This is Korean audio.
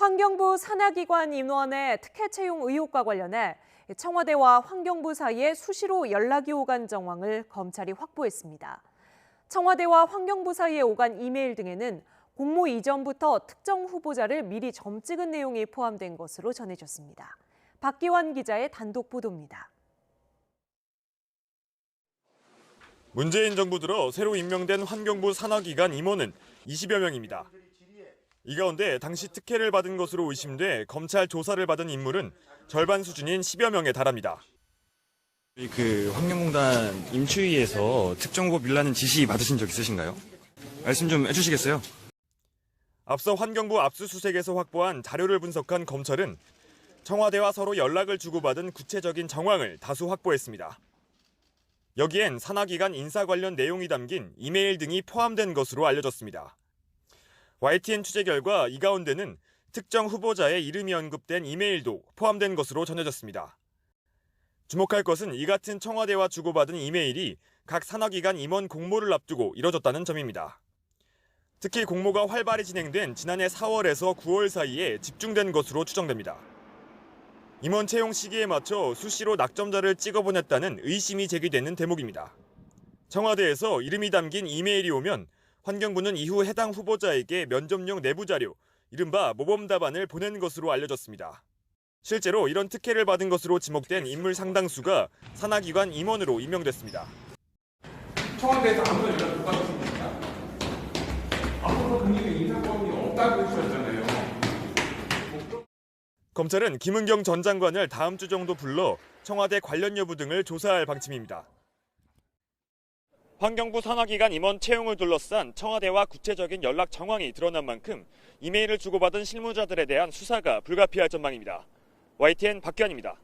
환경부 산하기관 임원의 특혜 채용 의혹과 관련해 청와대와 환경부 사이에 수시로 연락이 오간 정황을 검찰이 확보했습니다. 청와대와 환경부 사이에 오간 이메일 등에는 공모 이전부터 특정 후보자를 미리 점 찍은 내용이 포함된 것으로 전해졌습니다. 박기환 기자의 단독 보도입니다. 문재인 정부 들어 새로 임명된 환경부 산하기관 임원은 20여 명입니다. 이 가운데 당시 특혜를 받은 것으로 의심돼 검찰 조사를 받은 인물은 절반 수준인 10여 명에 달합니다. 환경공단 임추위에서 특정 후보 밀라는 지시 받으신 적 있으신가요? 말씀 좀 해주시겠어요? 앞서 환경부 압수수색에서 확보한 자료를 분석한 검찰은 청와대와 서로 연락을 주고받은 구체적인 정황을 다수 확보했습니다. 여기엔 산하기관 인사 관련 내용이 담긴 이메일 등이 포함된 것으로 알려졌습니다. YTN 취재 결과 이 가운데는 특정 후보자의 이름이 언급된 이메일도 포함된 것으로 전해졌습니다. 주목할 것은 이 같은 청와대와 주고받은 이메일이 각 산하기관 임원 공모를 앞두고 이뤄졌다는 점입니다. 특히 공모가 활발히 진행된 지난해 4월에서 9월 사이에 집중된 것으로 추정됩니다. 임원 채용 시기에 맞춰 수시로 낙점자를 찍어보냈다는 의심이 제기되는 대목입니다. 청와대에서 이름이 담긴 이메일이 오면 환경부는 이후 해당 후보자에게 면접용 내부 자료, 이른바 모범 답안을 보낸 것으로 알려졌습니다. 실제로 이런 특혜를 받은 것으로 지목된 인물 상당수가 산하기관 임원으로 임명됐습니다. 청와대에서 아무런 연락 못 받았습니까? 아무런 국민의 인사권이 없다고 하셨잖아요. 검찰은 김은경 전 장관을 다음 주 정도 불러 청와대 관련 여부 등을 조사할 방침입니다. 환경부 산하기관 임원 채용을 둘러싼 청와대와 구체적인 연락 정황이 드러난 만큼 이메일을 주고받은 실무자들에 대한 수사가 불가피할 전망입니다. YTN 박기환입니다.